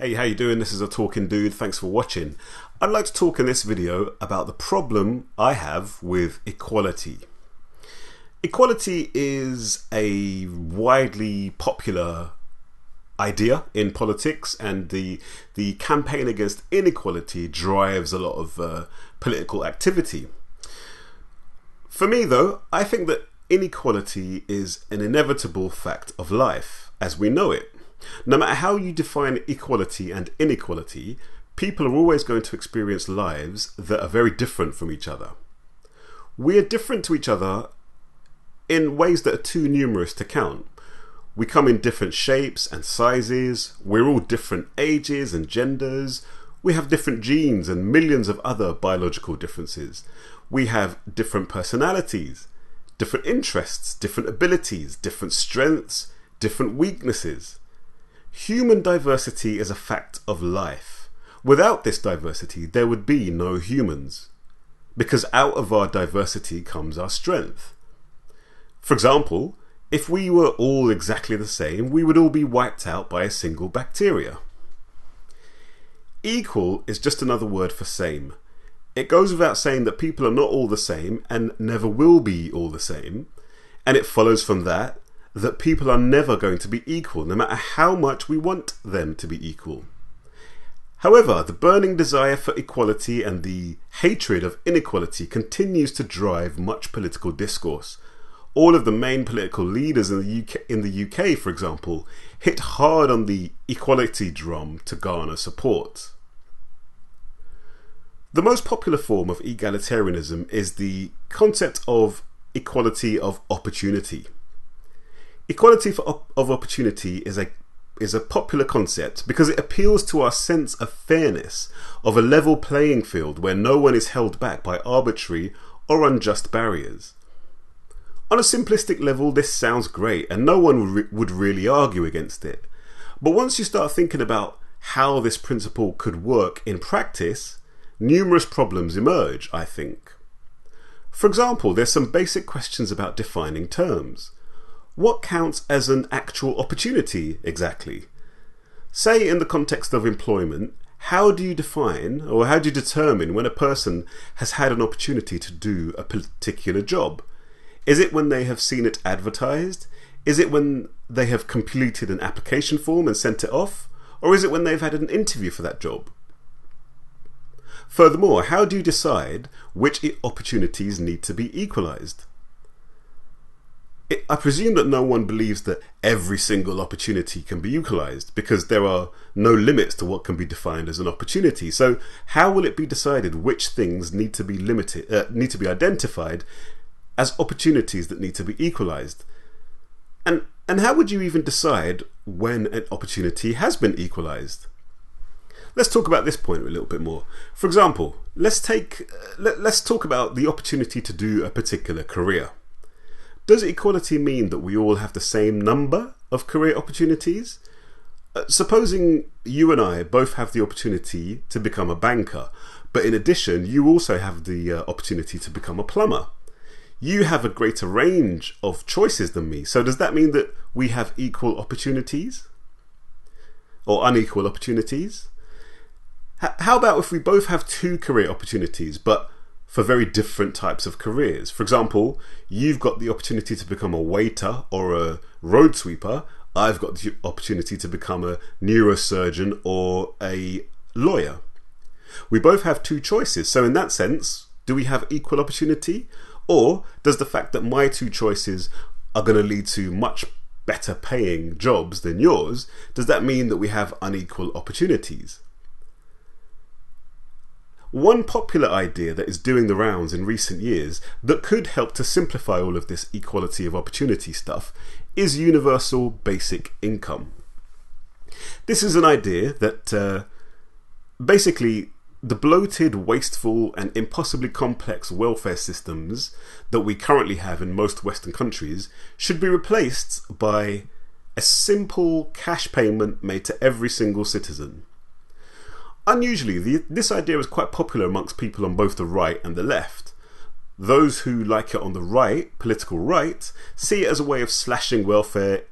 Hey, how you doing? This is a talking dude. Thanks for watching. I'd like to talk in this video about the problem I have with equality. Equality is a widely popular idea in politics, and the campaign against inequality drives a lot of political activity. For me though, I think that inequality is an inevitable fact of life as we know it. No matter how you define equality and inequality, people are always going to experience lives that are very different from each other. We are different to each other in ways that are too numerous to count. We come in different shapes and sizes, we're all different ages and genders, we have different genes and millions of other biological differences. We have different personalities, different interests, different abilities, different strengths, different weaknesses. Human diversity is a fact of life. Without this diversity, there would be no humans, because out of our diversity comes our strength. For example, if we were all exactly the same, we would all be wiped out by a single bacteria. Equal is just another word for same. It goes without saying that people are not all the same and never will be all the same, and it follows from that people are never going to be equal, no matter how much we want them to be equal. However, the burning desire for equality and the hatred of inequality continues to drive much political discourse. All of the main political leaders in the UK, for example, hit hard on the equality drum to garner support. The most popular form of egalitarianism is the concept of equality of opportunity. Equality of opportunity is a popular concept because it appeals to our sense of fairness, of a level playing field where no one is held back by arbitrary or unjust barriers. On a simplistic level, this sounds great and no one would really argue against it. But once you start thinking about how this principle could work in practice, numerous problems emerge, I think. For example, there's some basic questions about defining terms. What counts as an actual opportunity exactly? Say in the context of employment, how do you define or how do you determine when a person has had an opportunity to do a particular job? Is it when they have seen it advertised? Is it when they have completed an application form and sent it off? Or is it when they've had an interview for that job? Furthermore, how do you decide which opportunities need to be equalised? I presume that no one believes that every single opportunity can be equalised because there are no limits to what can be defined as an opportunity. So how will it be decided which things need to be identified as opportunities that need to be equalised? And how would you even decide when an opportunity has been equalised? Let's talk about this point a little bit more. For example, let's talk about the opportunity to do a particular career. Does equality mean that we all have the same number of career opportunities? Supposing you and I both have the opportunity to become a banker, but in addition you also have the opportunity to become a plumber. You have a greater range of choices than me, so does that mean that we have equal opportunities? Or unequal opportunities? How about if we both have two career opportunities, but for very different types of careers? For example, you've got the opportunity to become a waiter or a road sweeper. I've got the opportunity to become a neurosurgeon or a lawyer. We both have two choices. So in that sense, do we have equal opportunity? Or does the fact that my two choices are going to lead to much better paying jobs than yours, does that mean that we have unequal opportunities? One popular idea that is doing the rounds in recent years that could help to simplify all of this equality of opportunity stuff is universal basic income. This is an idea that basically the bloated, wasteful and impossibly complex welfare systems that we currently have in most Western countries should be replaced by a simple cash payment made to every single citizen. Unusually, this idea is quite popular amongst people on both the right and the left. Those who like it on the right, political right, see it as a way of slashing welfare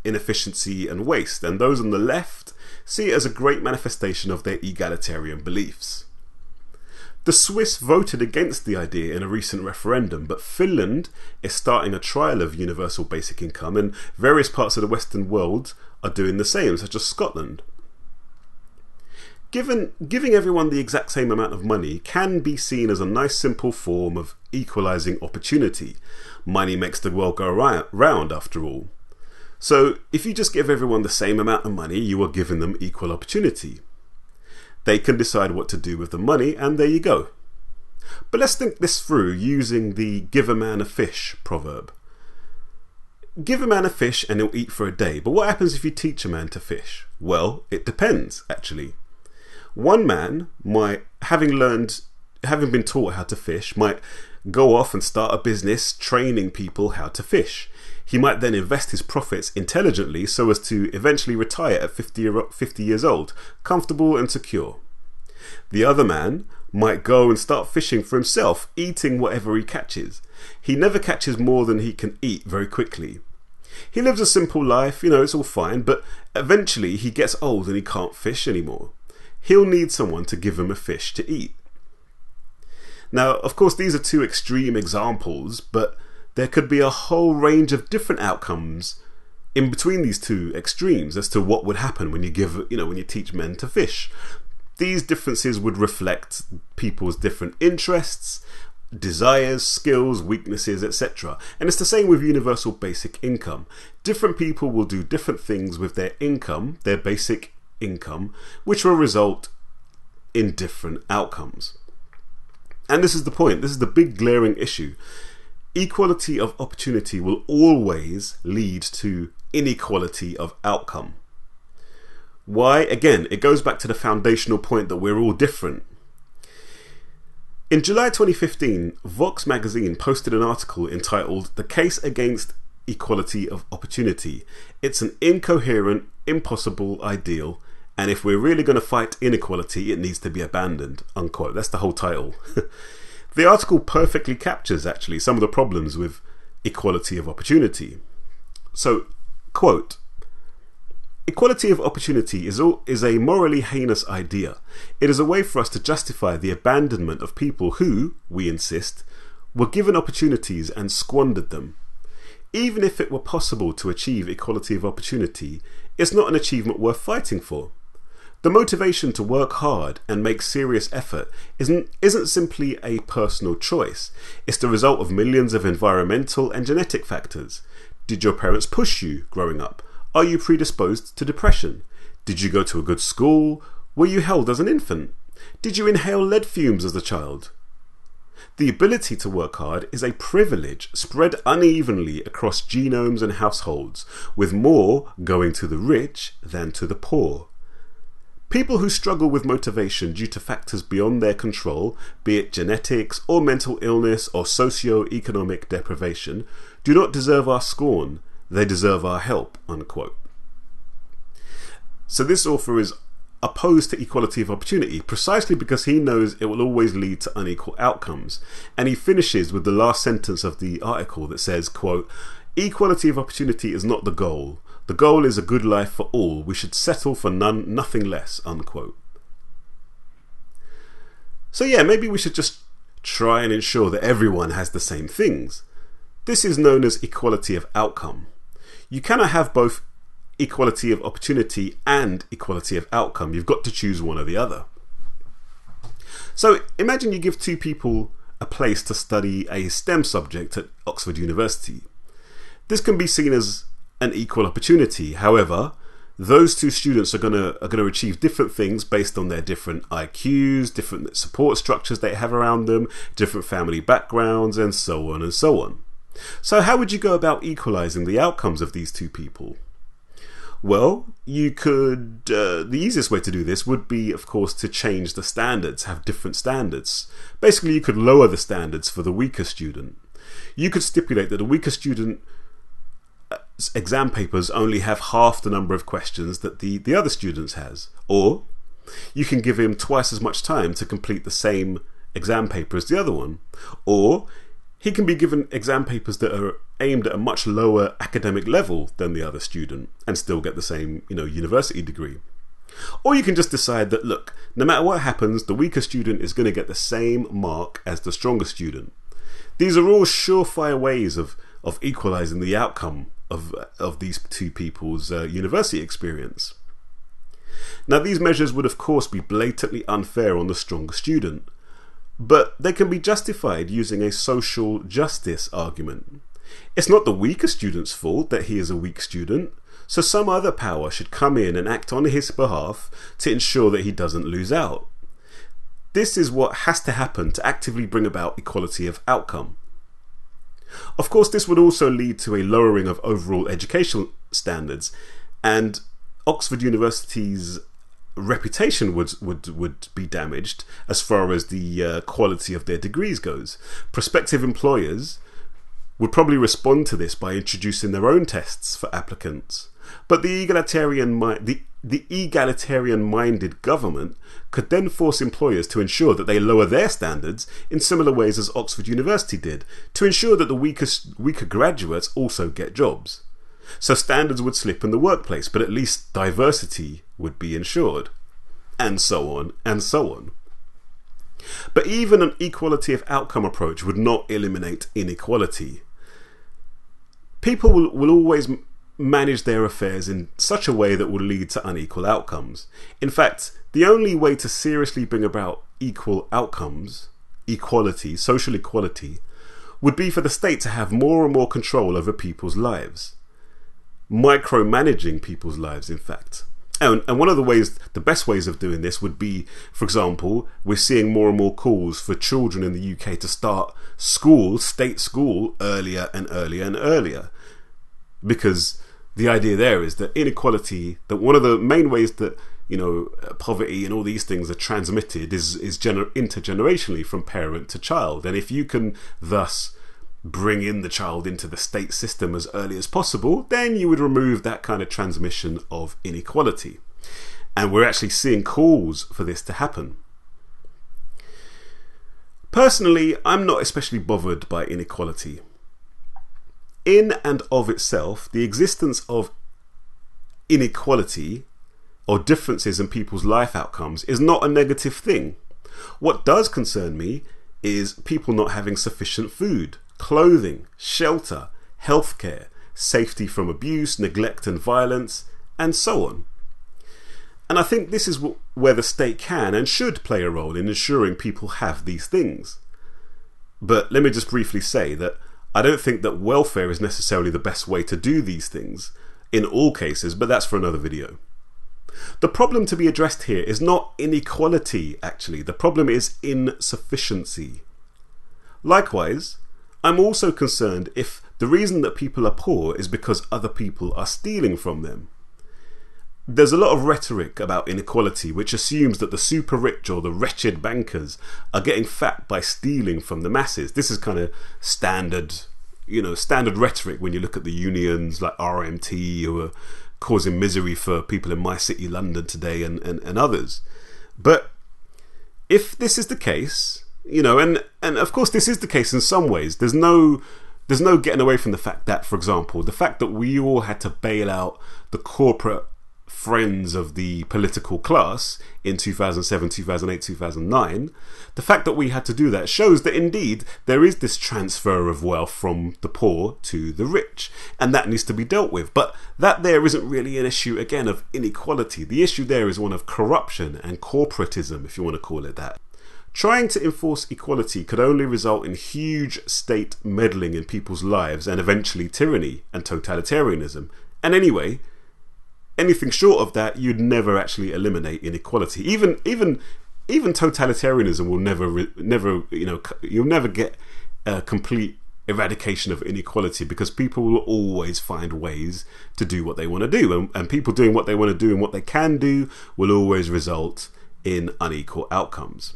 inefficiency and waste, and those on the left see it as a great manifestation of their egalitarian beliefs. The Swiss voted against the idea in a recent referendum, but Finland is starting a trial of universal basic income, and various parts of the Western world are doing the same, such as Scotland. Giving everyone the exact same amount of money can be seen as a nice simple form of equalising opportunity. Money makes the world go round, after all. So if you just give everyone the same amount of money, you are giving them equal opportunity. They can decide what to do with the money, and there you go. But let's think this through using the give a man a fish proverb. Give a man a fish and he'll eat for a day. But what happens if you teach a man to fish? Well, it depends, actually. One man might, having been taught how to fish, might go off and start a business training people how to fish. He might then invest his profits intelligently so as to eventually retire at 50 years old, comfortable and secure. The other man might go and start fishing for himself, eating whatever he catches. He never catches more than he can eat very quickly. He lives a simple life, it's all fine, but eventually he gets old and he can't fish anymore. He'll need someone to give him a fish to eat. Now, of course, these are two extreme examples, but there could be a whole range of different outcomes in between these two extremes as to what would happen when you teach men to fish. These differences would reflect people's different interests, desires, skills, weaknesses, etc. And it's the same with universal basic income. Different people will do different things with their income, their basic income, which will result in different outcomes. And this is the point. This is the big glaring issue. Equality of opportunity will always lead to inequality of outcome. Why? Again, it goes back to the foundational point that we're all different. In July 2015, Vox magazine posted an article entitled "The Case Against Equality of Opportunity. It's an incoherent, impossible ideal, and if we're really going to fight inequality, it needs to be abandoned," unquote. That's the whole title. The article perfectly captures, actually, some of the problems with equality of opportunity. So, quote, "Equality of opportunity is a morally heinous idea. It is a way for us to justify the abandonment of people who, we insist, were given opportunities and squandered them. Even if it were possible to achieve equality of opportunity, it's not an achievement worth fighting for. The motivation to work hard and make serious effort isn't simply a personal choice. It's the result of millions of environmental and genetic factors. Did your parents push you growing up? Are you predisposed to depression? Did you go to a good school? Were you held as an infant? Did you inhale lead fumes as a child? The ability to work hard is a privilege spread unevenly across genomes and households, with more going to the rich than to the poor. People who struggle with motivation due to factors beyond their control, be it genetics or mental illness or socio-economic deprivation, do not deserve our scorn. They deserve our help," unquote. So this author is opposed to equality of opportunity precisely because he knows it will always lead to unequal outcomes. And he finishes with the last sentence of the article that says, quote, "Equality of opportunity is not the goal. The goal is a good life for all. We should settle for nothing less," unquote. So yeah, maybe we should just try and ensure that everyone has the same things. This is known as equality of outcome. You cannot have both equality of opportunity and equality of outcome. You've got to choose one or the other. So imagine you give two people a place to study a STEM subject at Oxford University. This can be seen as an equal opportunity. However, those two students are going to achieve different things based on their different IQs, different support structures they have around them, different family backgrounds, and so on and so on. So how would you go about equalizing the outcomes of these two people? Well, you could, the easiest way to do this would be, of course, to change the standards, have different standards. Basically, you could lower the standards for the weaker student. You could stipulate that the weaker student exam papers only have half the number of questions that the other students has. Or you can give him twice as much time to complete the same exam paper as the other one. Or he can be given exam papers that are aimed at a much lower academic level than the other student and still get the same, university degree. Or you can just decide that, look, no matter what happens, the weaker student is going to get the same mark as the stronger student. These are all surefire ways of equalizing the outcome of these two people's university experience. Now, these measures would of course be blatantly unfair on the stronger student, but they can be justified using a social justice argument. It's not the weaker student's fault that he is a weak student, so some other power should come in and act on his behalf to ensure that he doesn't lose out. This is what has to happen to actively bring about equality of outcome. Of course, this would also lead to a lowering of overall educational standards, and Oxford University's reputation would be damaged as far as the quality of their degrees goes. Prospective employers would probably respond to this by introducing their own tests for applicants. But the egalitarian-minded government could then force employers to ensure that they lower their standards in similar ways as Oxford University did, to ensure that the weaker graduates also get jobs. So standards would slip in the workplace, but at least diversity would be ensured. And so on, and so on. But even an equality of outcome approach would not eliminate inequality. People will always manage their affairs in such a way that will lead to unequal outcomes. In fact, the only way to seriously bring about equal outcomes, equality, social equality, would be for the state to have more and more control over people's lives. Micromanaging people's lives, in fact. And one of the best ways of doing this would be, for example, we're seeing more and more calls for children in the UK to start school, state school, earlier and earlier and earlier. Because the idea there is that inequality, that one of the main ways that, poverty and all these things are transmitted is intergenerationally from parent to child. And if you can thus bring in the child into the state system as early as possible, then you would remove that kind of transmission of inequality. And we're actually seeing calls for this to happen. Personally, I'm not especially bothered by inequality. In and of itself, the existence of inequality or differences in people's life outcomes is not a negative thing. What does concern me is people not having sufficient food, clothing, shelter, healthcare, safety from abuse, neglect and violence, and so on. And I think this is where the state can and should play a role in ensuring people have these things. But let me just briefly say that I don't think that welfare is necessarily the best way to do these things in all cases, but that's for another video. The problem to be addressed here is not inequality, actually. The problem is insufficiency. Likewise, I'm also concerned if the reason that people are poor is because other people are stealing from them. There's a lot of rhetoric about inequality which assumes that the super rich or the wretched bankers are getting fat by stealing from the masses. This is kind of standard rhetoric when you look at the unions like RMT who are causing misery for people in my city, London today and others. But if this is the case, and of course this is the case in some ways, there's no getting away from the fact that, for example, the fact that we all had to bail out the corporate friends of the political class in 2007, 2008, 2009, the fact that we had to do that shows that indeed there is this transfer of wealth from the poor to the rich, and that needs to be dealt with. But that there isn't really an issue, again, of inequality. The issue there is one of corruption and corporatism, if you want to call it that. Trying to enforce equality could only result in huge state meddling in people's lives and eventually tyranny and totalitarianism. And anyway, anything short of that, you'd never actually eliminate inequality. Even totalitarianism will never, you'll never get a complete eradication of inequality, because people will always find ways to do what they want to do, and people doing what they want to do and what they can do will always result in unequal outcomes.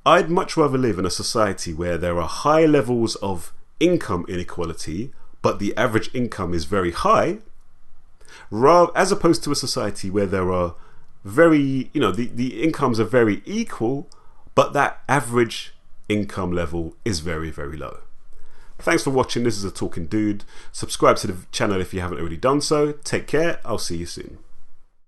I'd much rather live in a society where there are high levels of income inequality, but the average income is very high, as opposed to a society where there are the incomes are very equal, but that average income level is very, very low. Thanks for watching. This is a Talking Dude. Subscribe to the channel if you haven't already done so. Take care. I'll see you soon.